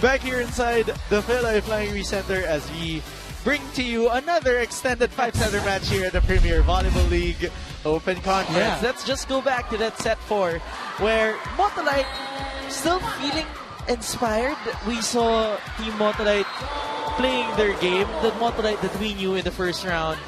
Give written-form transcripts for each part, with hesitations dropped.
Back here inside the Philae Flying Recenter as we bring to you another extended 5-setter match here at the Premier Volleyball League Open Conference. Yeah. Let's just go back to that set 4 where Motolite still feeling inspired. We saw Team Motolite playing their game. The Motolite that we knew in the first round.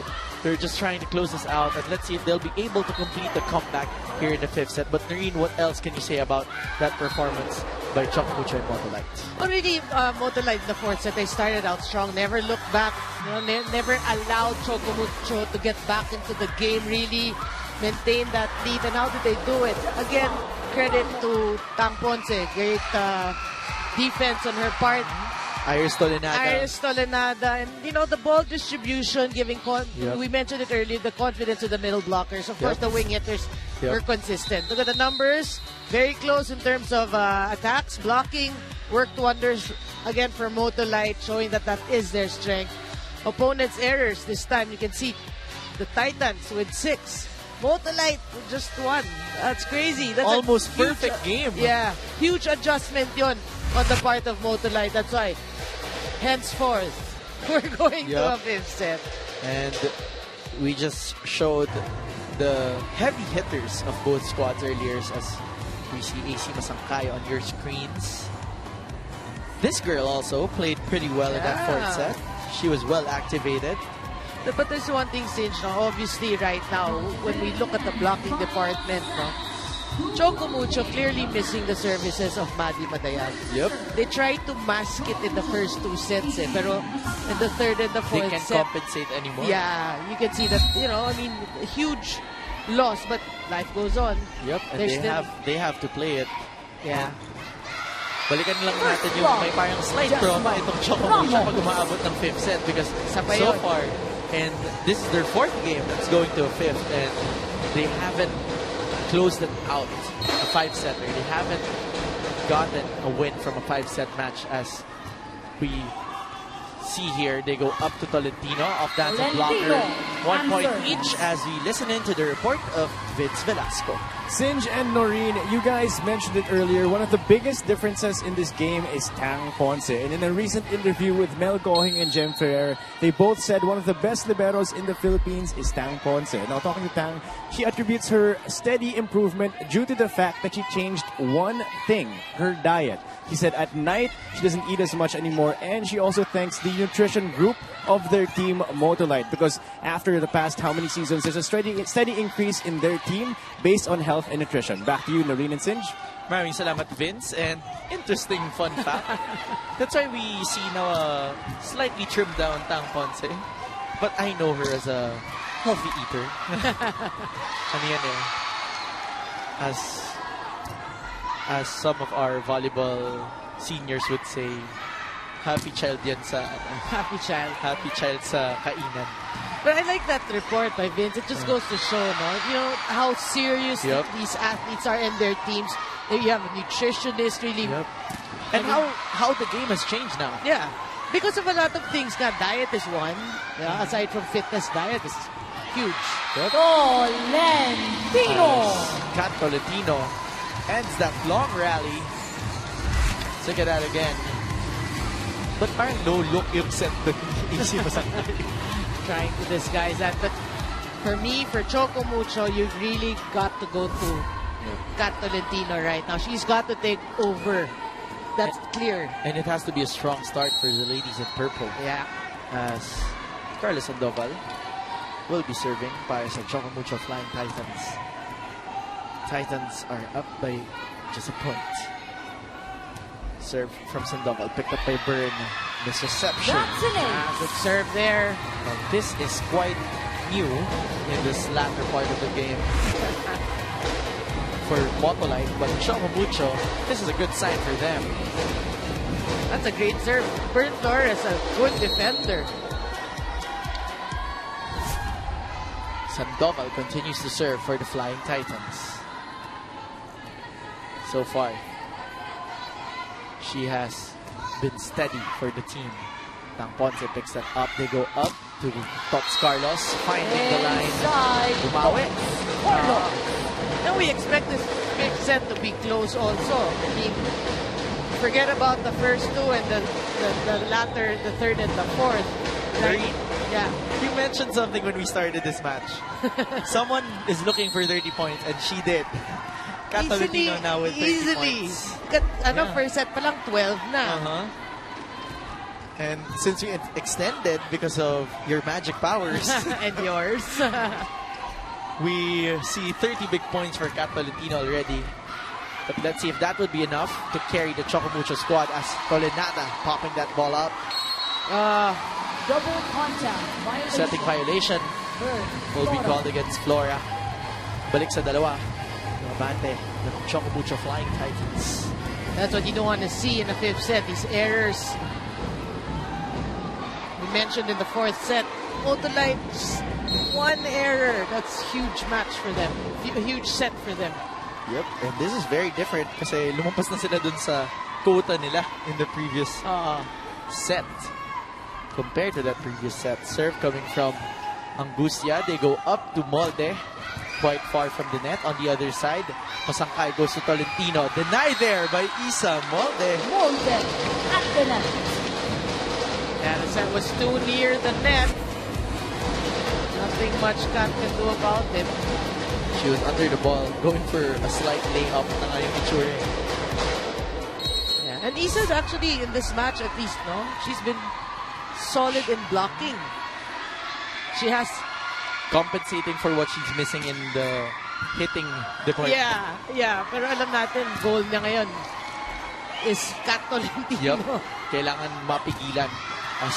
They're just trying to close this out, and let's see if they'll be able to complete the comeback here in the 5th set. But Noreen, what else can you say about that performance by ChocoMucho and Motolite? Well, really, Motolite in the 4th set, they started out strong, never looked back, never allowed ChocoMucho to get back into the game, really maintain that lead. And how did they do it? Again, credit to Tang Ponce, great defense on her part. Iris Tolenada. And, you know, the ball distribution, giving, we mentioned it earlier, the confidence of the middle blockers. Of course, the wing hitters were consistent. Look at the numbers. Very close in terms of attacks. Blocking worked wonders, again, for Motolite, showing that that is their strength. Opponents' errors this time, you can see the Titans with 6. Motolite with just 1. That's crazy. That's almost perfect game. Yeah. Huge adjustment yun on the part of Motolite. That's why, henceforth, we're going to a 5th set. And we just showed the heavy hitters of both squads earlier as we see AC Masangkayo on your screens. This girl also played pretty well in that 4th set. She was well activated. But there's one thing, Singe, obviously right now, when we look at the blocking department, ChocoMucho clearly missing the services of Maddie Madayag. Yep. They tried to mask it in the first 2 sets, pero in the 3rd and the 4th they can't set, compensate anymore. Yeah, you can see that, I mean, a huge loss, but life goes on. Yep, and they have to play it. Yeah. Balikan lang natin yung may parang slight trauma itong ChocoMucho pag umaabot ng 5th set because so far, and this is their 4th game that's going to a 5th, and they haven't closed it out, a 5-setter. They haven't gotten a win from a 5-set match as we see here. They go up to Tolentino off that blocker. 1 point each as we listen in to the report of Vince Velasco. Singe and Noreen, you guys mentioned it earlier. One of the biggest differences in this game is Tang Ponce. And in a recent interview with Mel Gohing and Jem Ferrer, they both said one of the best liberos in the Philippines is Tang Ponce. Now, talking to Tang, she attributes her steady improvement due to the fact that she changed one thing, her diet. She said at night, she doesn't eat as much anymore. And she also thanks the nutrition group of their team, Motolite, because after the past how many seasons, there's a steady increase in their team based on health and nutrition. Back to you, Noreen and Singe. Maraming salamat, Vince. And interesting fun fact, that's why we see now a slightly trimmed down Tang Ponce. But I know her as a healthy eater. Ano yan eh? As some of our volleyball seniors would say, happy child yan sa happy child sa kainan. But I like that report by Vince. It just goes to show, how serious these athletes are in their teams. You have a nutritionist, really. And how the game has changed now. Yeah. Because of a lot of things. Diet is one. Yeah, aside from fitness, diet is huge. Tolentino! Kat Tolentino ends that long rally. Let's look at that again. But parang no-look yung set to AC Masangkayo. Trying to disguise that. But for me, for ChocoMucho, you've really got to go to Kat Tolentino right now. She's got to take over. That's clear. And it has to be a strong start for the ladies in purple. Yeah. As Carla Sandoval will be serving para sa ChocoMucho Flying Titans. Titans are up by just a point. Serve from Sandoval, picked up by Byrne. This reception. Good serve there. Now, this is quite new in this latter part of the game for Motolite, but ChocoMucho, this is a good sign for them. That's a great serve. Byrne Torres, a good defender. Sandoval continues to serve for the Flying Titans. So far, she has been steady for the team. Tang Ponce picks that up. They go up to Tots Carlos, finding the line. Bumawi. And we expect this big set to be close also. I mean, forget about the first two and the latter, the third and the fourth. Like, yeah. You mentioned something when we started this match. Someone is looking for 30 points, and she did. Catalutino now with 30 points. First set pa lang 12 na. And since we extended because of your magic powers and yours, we see 30 big points for Catalutino already. But let's see if that would be enough to carry the ChocoMucho squad as Tolenata popping that ball up. Double contact. Violation. Setting violation will be called against Flora. Balik sa dalawa. Abante, the ChocoMucho Flying Titans. That's what you don't want to see in the fifth set, these errors. We mentioned in the fourth set, Motolite, one error. That's huge match for them. A huge set for them. Yep, and this is very different kasi lumampas na sila dun sa quota nila in the previous set. Compared to that previous set, serve coming from Angustia. They go up to Molde, quite far from the net. On the other side, Masangkay goes to Tolentino. Denied there by Isa. Molde. Molde at the net. And the set was too near the net. Nothing much Kat can do about it. She was under the ball, going for a slight layup na ngayong itsura. Yeah. And Isa's actually in this match at least, no? She's been solid in blocking. She has compensating for what she's missing in the hitting department. Yeah. Pero alam natin, goal niya ngayon is Kat Tolentino. Yup. Kailangan mapigilan as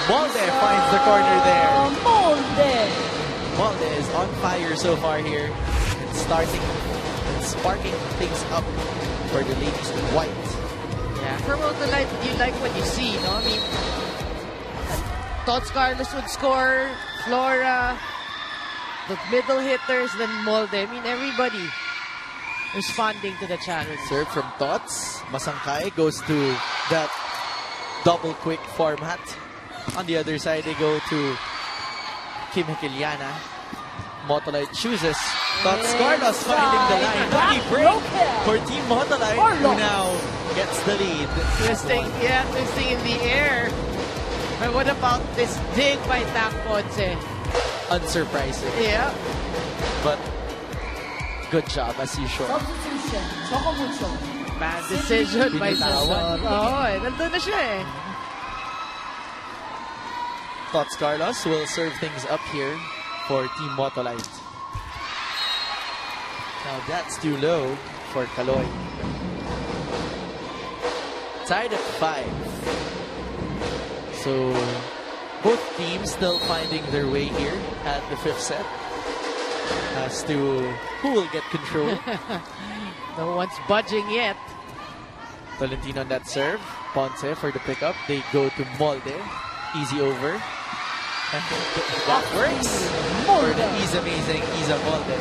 Molde finds the corner there. Molde is on fire so far here and starting and sparking things up for the ladies in white. Yeah, for Motolite, you like what you see, no? I mean, Tots Carlos would score, Flora, the middle hitters, then Molde. I mean, everybody responding to the challenge. Serve from Tots. Masangkay goes to that double quick format. On the other side, they go to Kim Hekiliana. Motolite chooses Tots Carlos finding the line. Lucky break for Team Motolite, who now gets the lead. Twisting in the air. But what about this dig by Tang Ponce? Unsurprising. Yeah. But good job as usual. Substitution. ChocoMucho. Bad decision by Binitawan. nandun na siya eh. Tots Carlos will serve things up here for Team Motolite. Now that's too low for Kaloy. Tied at 5. So both teams still finding their way here at the fifth set as to who will get control. No one's budging yet. Tolentino on that serve. Ponce for the pickup. They go to Molde. Easy over. And that works for the Isa amazing Isa Molde.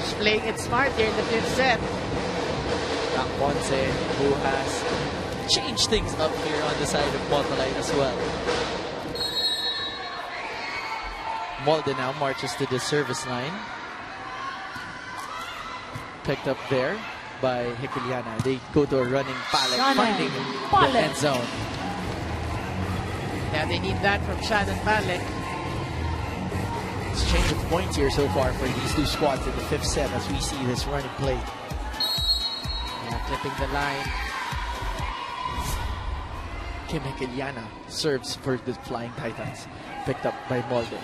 She's playing it smart here in the fifth set. Tang Ponce, who has changed things up here on the side of Motolite as well. Molde now marches to the service line. Picked up there by Hekiliana. They go to a running Palek, finding the end zone. Yeah, they need that from Shannon Palek. Exchange of points here so far for these two squads in the fifth set as we see this running play. Yeah, flipping the line. Kim Hekiliana serves for the Flying Titans. Picked up by Molde.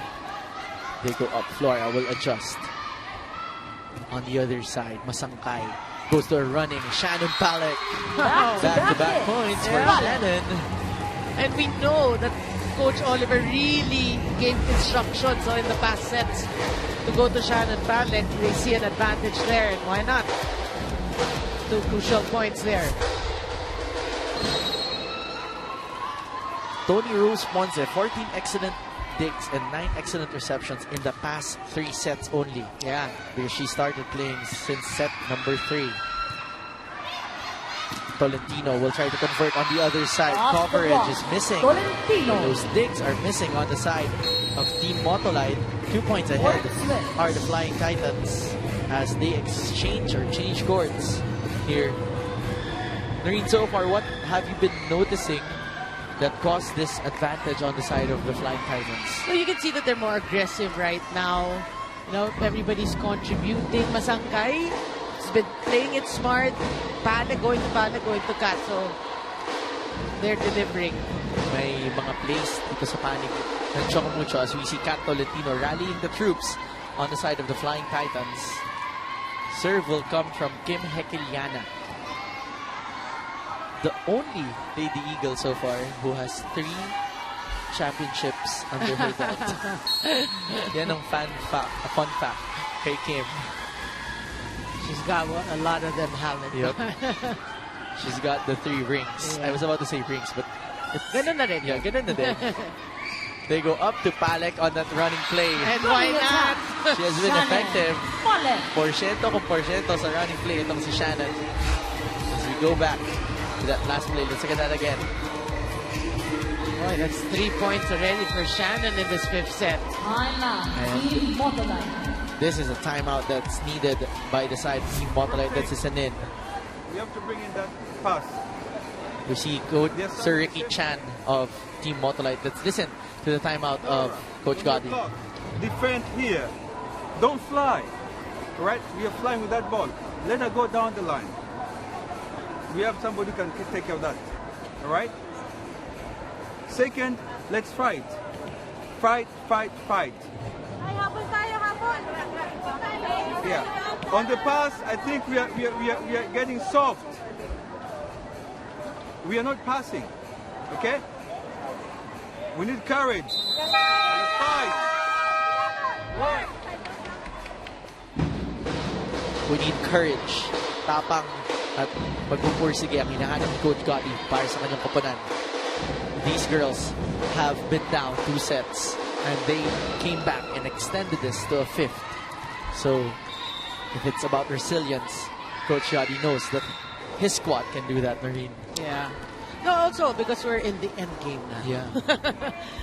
They go up. Flora will adjust. On the other side, Masangkay goes to a running Shannon Palek. Back-to-back points for Shannon. And we know that Coach Oliver really gave instructions in the past sets to go to Shannon Palek. They see an advantage there, and why not? 2 crucial points there. Tony Rose Ponce, 14 excellent digs and 9 excellent receptions in the past 3 sets only. Yeah. Because she started playing since set number 3. Tolentino will try to convert on the other side. Coverage is missing. Those digs are missing on the side of Team Motolite. 2 points ahead are the Flying Titans as they exchange or change courts here Noreen, so far, what have you been noticing that caused this advantage on the side of the Flying Titans? So you can see that they're more aggressive right now. You know, everybody's contributing. Masangkay has been playing it smart. Pale going to cut. So they're delivering. May mga plays dito sa panig ng ChocoMucho as we see Kat Tolentino rallying the troops on the side of the Flying Titans. Serve will come from Kim Hekeliana, the only Lady Eagle so far who has 3 championships under her belt. Yan ang fun fact kay Kim. She's got a lot of them have it. Yep. She's got the 3 rings. Yeah. I was about to say rings, but Ganun na rin. yeah, ganun na din. They go up to Palek on that running play. And why not? She has been Shannon. effective. Palek. Porsyento kung porsyento sa running play itong si Shannon. As we go back to that last play, let's look at that again. Boy, that's 3 points already for Shannon in this 5th set. Timeout. Team Motolite. This is a timeout that's needed by the side of Team Motolite. That's Sanin. We have to bring in that pass. We see Coach Sir Ricky Chan of Team Motolite. Let's listen to the timeout of Coach Gotti. Defend here. Don't fly. Right? We are flying with that ball. Let her go down the line. We have somebody who can take care of that. All right? Second, let's fight. Fight, fight, fight. Yeah. On the pass, I think we are getting soft. We are not passing. Okay? We need courage. Let's fight. Work. We need courage, tapang at magpupursige ang hinahanap ni Coach Gotti para sa kanyang koponan. These girls have been down 2 sets and they came back and extended this to a 5th. So if it's about resilience, Coach Gotti knows that his squad can do that, Noreen. Yeah. No, also because we're in the end game now. Yeah.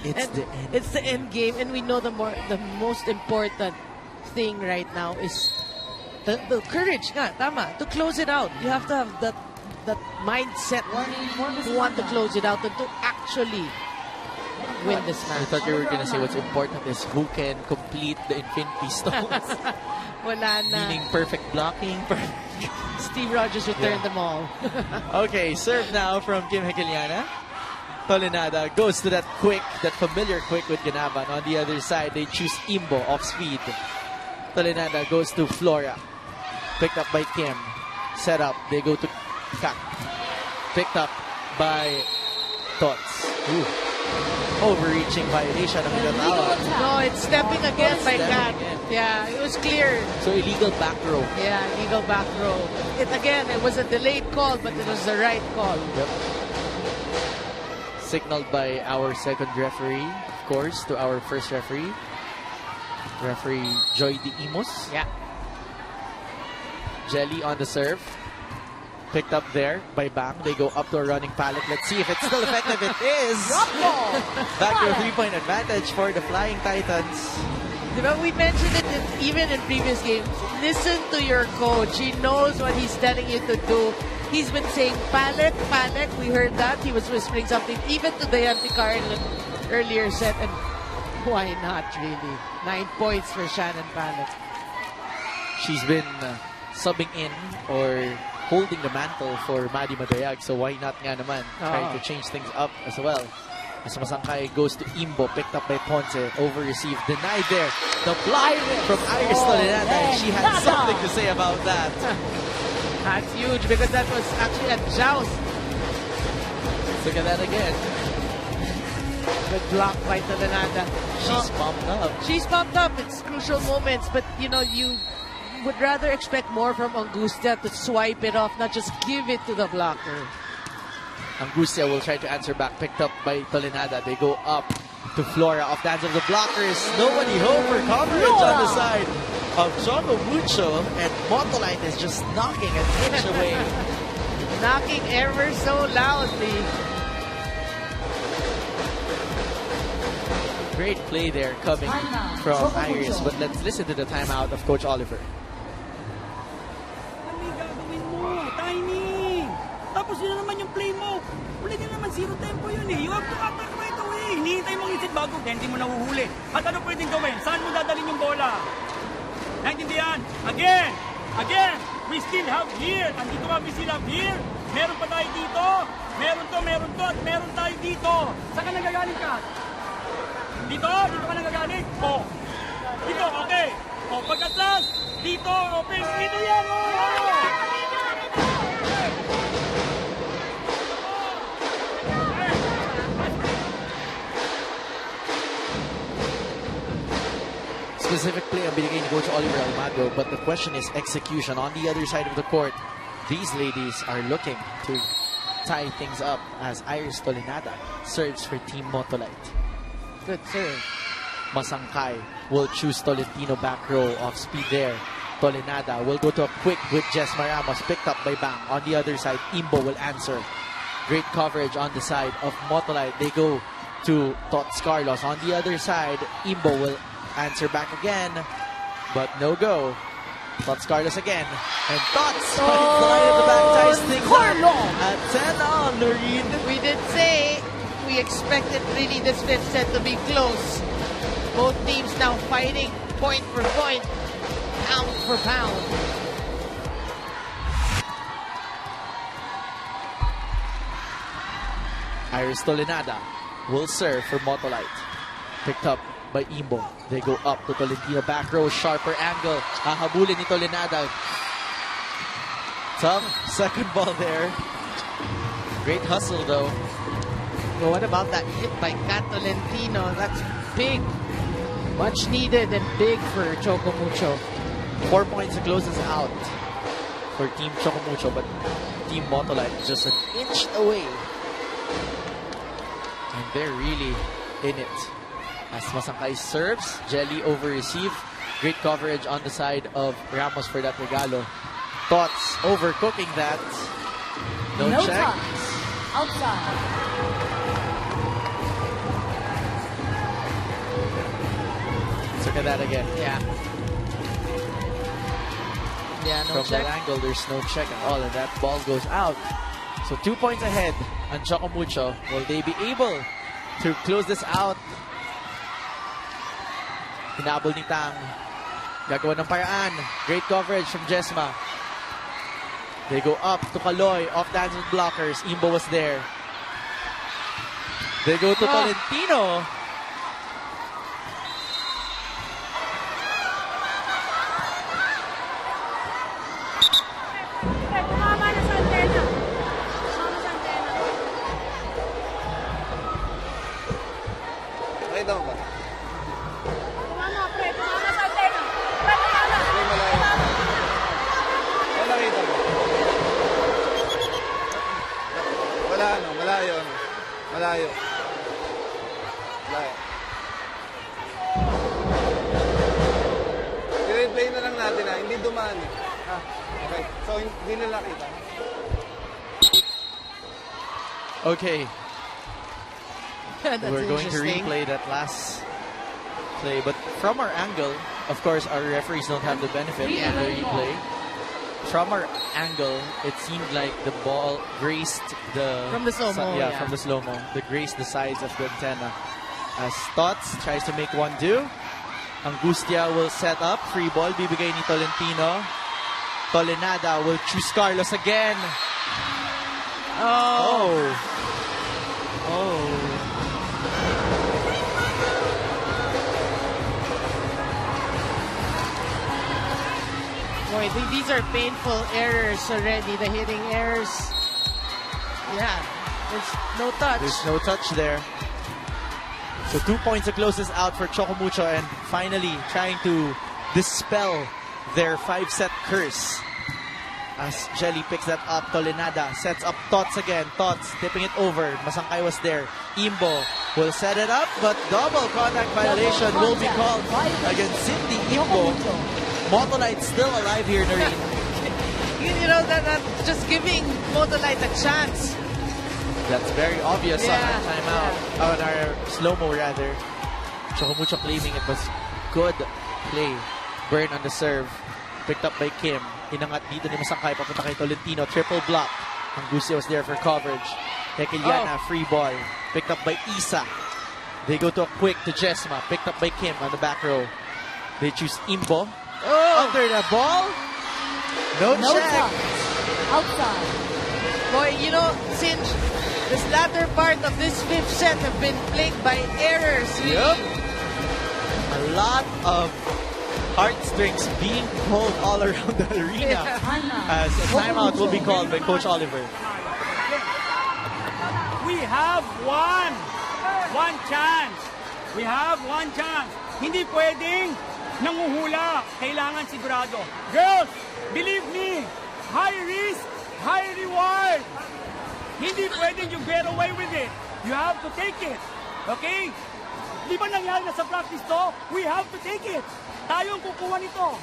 It's the end. It's the end game, and we know the most important thing right now is the courage, nga, tama, to close it out. You have to have that mindset to want to close it out and to actually win this I match. thought you were gonna say what's important is who can complete the Infinity Stones. Wala na. Meaning perfect blocking, Steve Rogers returned them all. Okay, serve now from Kim Hekeliana. Tolenada goes to that familiar quick with Ganaban. On the other side, they choose Imbo off speed. Tolenada goes to Flora. Picked up by Kim. Set up. They go to Kak. Picked up by Tots. Ooh. Overreaching violation of Ganaban. No, it's stepping again by Stepping Kat. again. Yeah, it was clear. So illegal back row. Yeah, illegal back row. It was a delayed call, but it was the right call. Yep. Signaled by our second referee, of course, to our first referee. Referee Joy D. Imos. Yeah. Jelly on the serve. Picked up there by Bang. They go up to a running pallet. Let's see if it's still effective. It is! Back to a 3-point advantage for the Flying Titans. Diba, we mentioned it even in previous games. Listen to your coach. He knows what he's telling you to do. He's been saying pallet, pallet. We heard that. He was whispering something even to Dayan Picar in an earlier set. And why not, really? 9 points for Shannon Pallet. She's been subbing in or holding the mantle for Maddie Madayag. So why not nga naman trying to change things up as well. As Masangkay goes to Imbo, picked up by Ponce, over-received, denied there. The block from Iris Tolenada. She had something to say about that. That's huge because that was actually a joust. Look at that again. Good block by Tolenada. She's pumped up. She's pumped up. It's crucial moments, but you know, you would rather expect more from Angustia to swipe it off, not just give it to the blocker. Angustia will try to answer back, picked up by Tolenada. They go up to Flora off the hands of the blockers. Nobody home for coverage on the side of ChocoMucho, and Motolite is just knocking an inch away. Knocking ever so loudly. Great play there coming from Iris, but let's listen to the timeout of Coach Oliver. Ano gagawin mo? Timing! Tapos Tapos yun na naman yung play mo. Ulitin naman, zero tempo yun eh. You have to attack right away. Hinihintay mong isip bago, then hindi mo nahuhuli. At ano pwedeng gawin? Saan mo dadalhin yung bola? Naintindihan? Again, we still have here. Andito ba, we still have here? Meron pa tayo dito. Meron to, at meron tayo dito. Saan ka nagagaling ka? Dito ka nagagaling? Oh. Dito, okay. Oh, pagkatlas, dito, open. Dito yan, oh! Specific play ang binigay ni Coach Oliver Almagro, but the question is execution. On the other side of the court, these ladies are looking to tie things up as Iris Tolinada serves for Team Motolite. Good serve. Masangkay will choose Tolentino back row, off speed there. Tolinada will go to a quick with Jesma Ramos, picked up by Bang. On the other side, Imbo will answer. Great coverage on the side of Motolite. They go to Tots Carlos. On the other side, Imbo will answer back again, but no go. Tots Carlos again, and Tots finds the line at the back, ties things up at 10 on, Noreen. We did say we expected really this fifth set to be close. Both teams now fighting point for point, pound for pound. Iris Tolinada will serve for Motolite. Picked up by Imbo. They go up to Tolentino back row, sharper angle. Hahabulin ni Tolinada. Tough second ball there. Great hustle though. But what about that hit by Kat Tolentino? That's big. Much needed and big for ChocoMucho. 4 points to close us out for Team ChocoMucho, but Team Motolite just an inch away. And they're really in it. As Masangkay serves, Jelly over receive. Great coverage on the side of Ramos for that regalo. Tots overcooking that. No check. Touch. Outside. Let's look at that again. Yeah. Yeah, no From check. that angle, there's no check at all, and that ball goes out. So 2 points ahead on ChocoMucho. Will they be able to close this out? Hinabol ni Tang. Gagawa ng paraan. Great coverage from Jesma. They go up to Kaloy. Off the hands of blockers. Imbo was there. They go to Tolentino. Tumama na sa antena. Tumama sa antena. Ay, daw ba? Tumama, pre. Tumama sa antena. Pre, tumama. Ay, malayo. Ay, nakita mo. Wala, ano, malayo. Malayo. Malayo. I-replay na lang natin ha, hindi dumaan eh. Ah, okay. So, hindi nila nakita. Okay. That's We're going to interesting. replay that last play. But from our angle, of course, our referees don't have the benefit of the replay. From our angle, it seemed like the ball grazed the... From the slow-mo, yeah, yeah. from the slow-mo. The grazed the sides of the antenna. As Tots tries to make one do. Angustia will set up. Free ball. Bibigay ni Tolentino. Tolinada will choose Carlos again. Oh. Boy, these are painful errors already. The hitting errors. Yeah, there's no touch. There's no touch there. So 2 points to close this out for ChocoMucho, and finally trying to dispel their 5-set curse. As Jelly picks that up, Tolinada sets up Tots again. Tots tipping it over. Masangkay was there. Imbo will set it up, but double contact violation will be called against Cindy Imbo. Motolite still alive here, Noreen. You know, that's just giving Motolite a chance. That's very obvious on Yeah, our timeout. On our slow-mo, rather. ChocoMucho claiming it was good play. Burn on the serve. Picked up by Kim. Inangat dito ni Masangkay papunta kay Tolentino. Triple block. Angusia was there for coverage. Tekeliana, free ball. Picked up by Isa. They go to a quick to Jesma. Picked up by Kim on the back row. They choose Imbo. Under the ball. No check. touch. Outside. Boy, you know, since this latter part of this fifth set have been plagued by errors. Yep. A lot of heartstrings being pulled all around the arena. As a timeout will be called by Coach Oliver. We have one chance. We have one chance. Hindi pwedeng nanguhula. Kailangan sigurado. Girls, believe me, high risk, high reward. Hindi pwedeng you get away with it. You have to take it. Okay? Di ba nangyari na sa practice to? We have to take it. Tayo ang kukuha nito.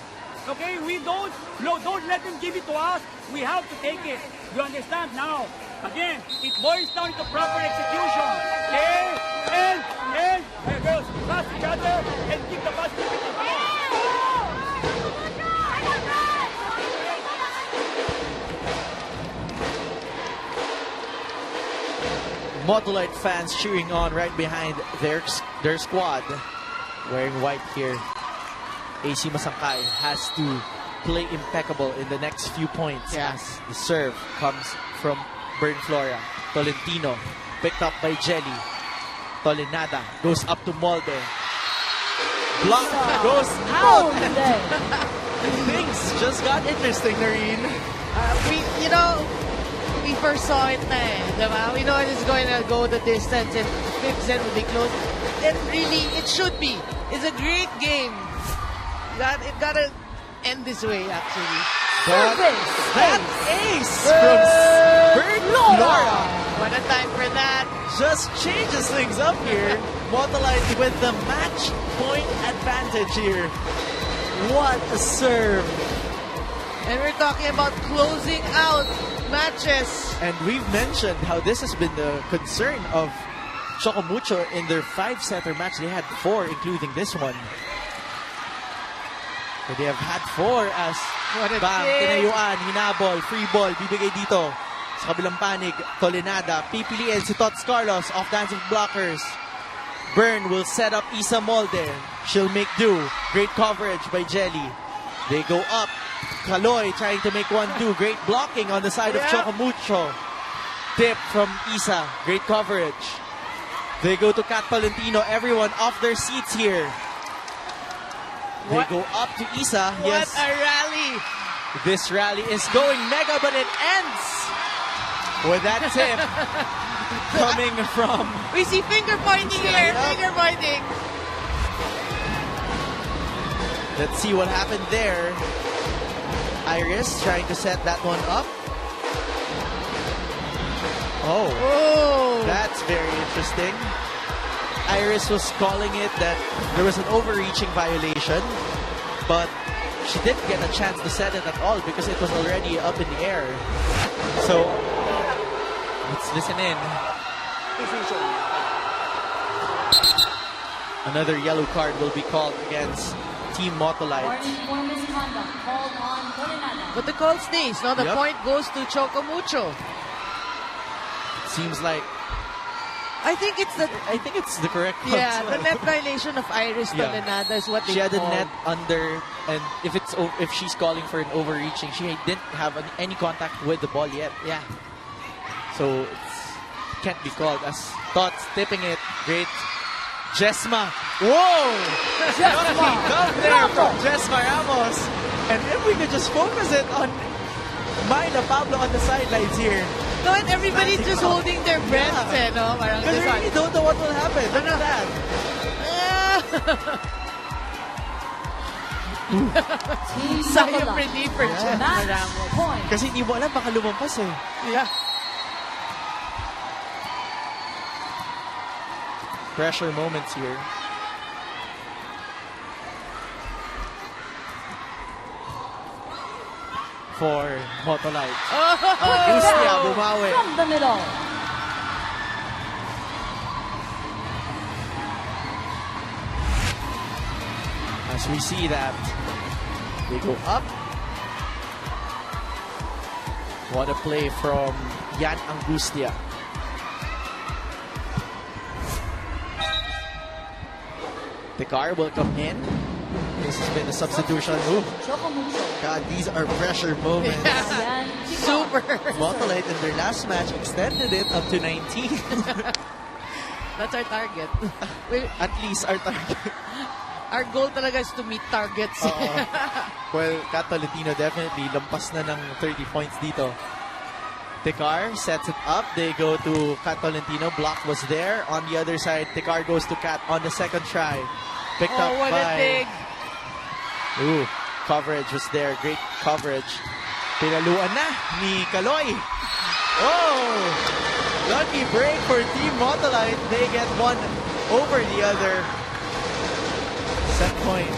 Okay? Don't let them give it to us. We have to take it. You understand now? Again, it boils down to proper execution. Okay? And, hey girls, pass each other and kick the pass. Motolite fans cheering on right behind their squad. Wearing white here. AC Masangkay has to play impeccable in the next few points as the serve comes from Bern Flora. Tolentino picked up by Jelly. Tolenada goes up to Molde. Block goes out. Things just got interesting, Noreen. We first saw it na eh, diba? We know it is going to go the distance and the fifth set will be close. And really, it should be. It's a great game. It gotta end this way, actually. That ace from Bern Flora. What a time for that. Just changes things up here. Motolite with the match point advantage here. What a serve. And we're talking about closing out matches. And we've mentioned how this has been the concern of ChocoMucho in their 5-setter match. They had 4, including this one. So they have had 4 as bang, tinayuan, hinabol, free ball, bibigay dito. Sa kabilang panig, Tolenada, pipiliin si Tots Carlos off dancing blockers. Bern will set up Isa Molde. She'll make do. Great coverage by Jelly. They go up. Kaloy trying to make one do. Great blocking on the side of ChocoMucho. Tip from Isa. Great coverage. They go to Kat Palentino. Everyone off their seats here. They go up to Isa. What a rally. This rally is going mega, but it ends with that tip coming from... We see finger pointing here. Finger pointing. Let's see what happened there. Iris trying to set that one up. Oh, that's very interesting. Iris was calling it that there was an overreaching violation, but she didn't get a chance to set it at all because it was already up in the air. So, let's listen in. Another yellow card will be called against Team Motolite. But the call stays. Now the point goes to ChocoMucho. Seems like I think it's the correct one. Yeah, the net violation of Iris Tolenada is what they She had called. a net under, and if she's calling for an overreaching, she didn't have any contact with the ball yet. Yeah. So it can't be called as Tots tipping it. Great. Jesma. Whoa! Come there from Jesma Ramos. And if we could just focus it on Myla Pablo on the sidelines here. No, and everybody's just holding their breath. No? Because we really don't know what will happen. Look at that. Sigh of relief for Jesma Ramos. Kasi hindi mo alam, baka lumampas eh. Yeah. Pressure moments here. For Motolite. Agustia bumawi. From the middle. As we see that, they go up. What a play from Yan Angustia. Tekar will come in. This has been a substitution move. ChocoMucho. God, these are pressure moments. Ayan. Super. Motolite in their last match extended it up to 19. That's our target. At least our target. Our goal talaga is to meet targets. Well, Cat Tolentino definitely lampas na ng 30 points dito. Tekar sets it up. They go to Cat Tolentino. Block was there. On the other side, Tekar goes to Cat on the second try. Picked up what by... a dig. Ooh, coverage was there. Great coverage. Pinaluan na ni Kaloy. Oh! Lucky break for Team Motolite. They get one over the other. Set point.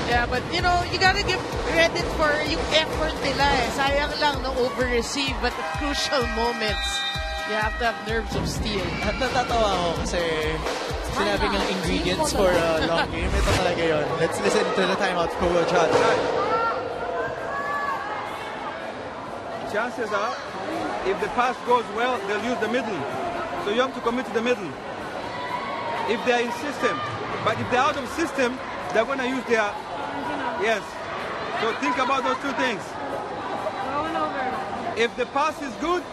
Yeah, but you know, you gotta give credit for yung effort nila eh. Sayang lang no over-receive, but at crucial moments, you have to have nerves of steel. At natatawa ako kasi sinabi ng ingredients for a long game. Ito talaga yun. Let's listen to the timeout for Coach Hot. Chances are, if the pass goes well, they'll use the middle. So you have to commit to the middle. If they're in system. But if they're out of system, they're going to use their... Yes. So think about those two things. Going over. If the pass is good,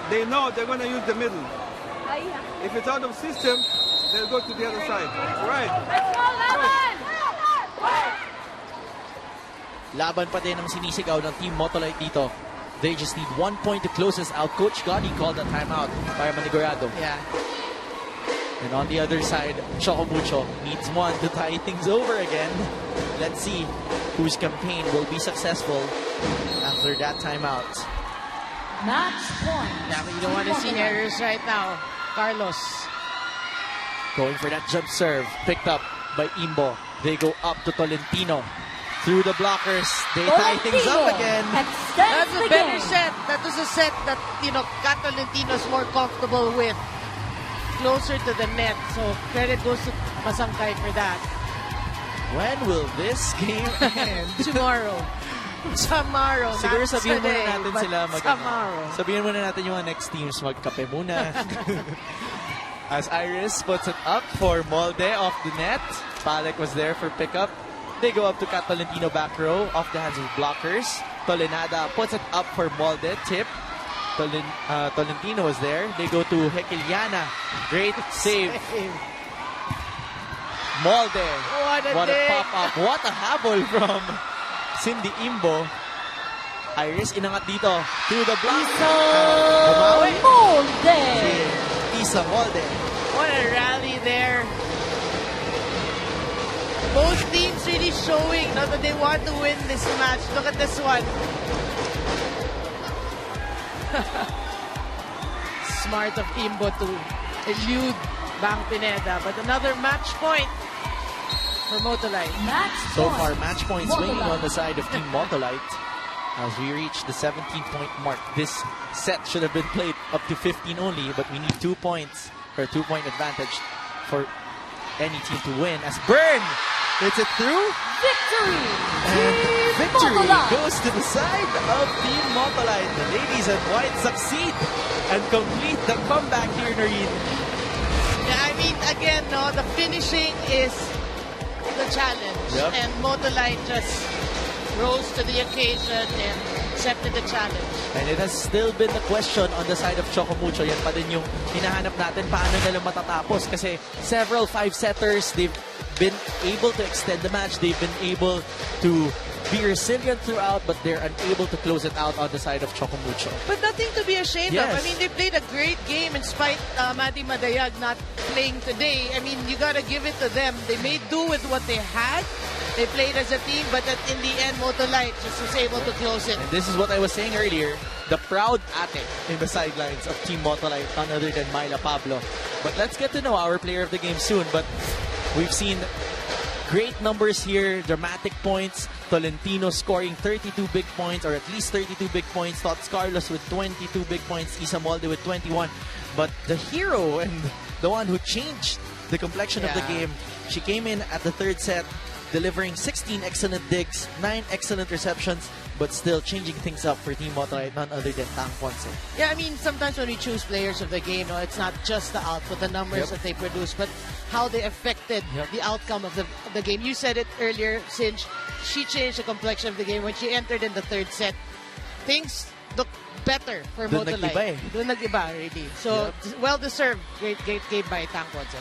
they know they're going to use the middle. Ay. If it's out of system, they'll go to the other side. Right. Let's go, laban! Laban pa din ang sinisigaw ng Team Motolite dito. They just need 1 point to close this out. Coach Gotti called a timeout para manigurado. Yeah. And on the other side, ChocoMucho needs one to tie things over again. Let's see whose campaign will be successful after that timeout. Match point. Yeah, but you don't want to see errors right now. Carlos. Going for that jump serve. Picked up by Imbo. They go up to Tolentino. Through the blockers. They tie things up again. That's a better set. That was a set that, you know, Cat Tolentino's more comfortable with. Closer to the net. So, credit goes to Masangkay for that. When will this game end? Tomorrow. Tomorrow. Siguro not sabihin muna today, natin but sila tomorrow. Sabihin muna natin yung mga next teams magkape muna. As Iris puts it up for Molde off the net. Palek was there for pickup. They go up to Cat Tolentino back row off the hands of blockers. Tolenada puts it up for Molde. Tip. Tolentino was there. They go to Hekiliana. Great save. Molde. What a pop-up. What a habol from Cindy Imbo. Iris inangat dito. Through the block. Bumawi. Molde. Isa Molde. What a rally there. Both teams really showing now that they want to win this match. Look at this one. Smart of Imbo to elude Bang Pineda. But another match point for Motolite. So far, match points swinging on the side of Team Motolite as we reach the 17-point mark. This set should have been played up to 15 only, but we need 2 points for a 2-point advantage for any team to win. As Burn hits it through. Victory! And victory Motolite. goes to the side of Team Motolite. The ladies in white succeed and complete the comeback here, Noreen. Yeah, I mean, again, no, the finishing is the challenge. Yep. And Motolite just rose to the occasion and accepted the challenge. And it has still been the question on the side of ChocoMucho. Yan pa din yung hinahanap natin paano nila matatapos. Kasi several 5-setters, they've been able to extend the match. They've been able to be resilient throughout, but they're unable to close it out on the side of ChocoMucho. But nothing to be ashamed of. Yes. I mean, they played a great game in spite Madi Madayag not playing today. I mean, you gotta give it to them. They made do with what they had. They played as a team, but in the end, Motolite just was able to close it. And this is what I was saying earlier, the proud ate in the sidelines of Team Motolite, none other than Myla Pablo. But let's get to know our player of the game soon. But we've seen great numbers here, dramatic points. Tolentino scoring 32 big points, or at least 32 big points. Tots Carlos with 22 big points. Isa Molde with 21. But the hero and the one who changed the complexion of the game, she came in at the third set, delivering 16 excellent digs, 9 excellent receptions, but still changing things up for Team Motolite, none other than Tang Ponce. Yeah, I mean, sometimes when we choose players of the game, no, it's not just the output, the numbers that they produce, but how they affected the outcome of the game. You said it earlier, Sinch. She changed the complexion of the game when she entered in the third set. Things look better for Motolite. Doon nag-iba, really. So, well-deserved. Great game by Tang Ponce.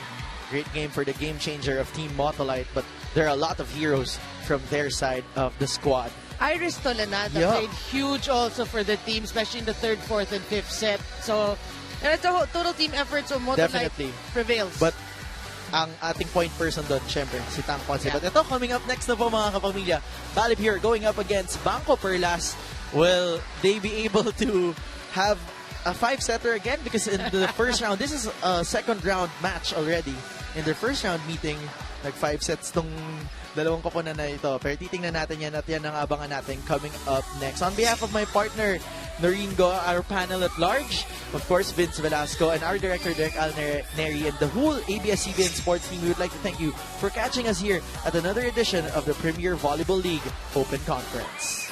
Great game for the game changer of Team Motolite, but there are a lot of heroes from their side of the squad. Iris Tolenada played huge also for the team, especially in the third, fourth, and fifth set. So, and it's a total team effort, so Motolite prevails. But ang ating point person doon, syempre, si Tang Ponce. But ito, coming up next na po mga kapamilya, Balibhir going up against Bangko Perlas. Will they be able to have a 5-setter again? Because in the first round, this is a second round match already. In their first round meeting, nag-5 sets tong dalawang koponan na ito. Pero titingnan natin yan at yan ang abangan natin coming up next. On behalf of my partner, Noreen Go, our panel at large, of course, Vince Velasco, and our director, Derek Alneri, and the whole ABS-CBN sports team, we would like to thank you for catching us here at another edition of the Premier Volleyball League Open Conference.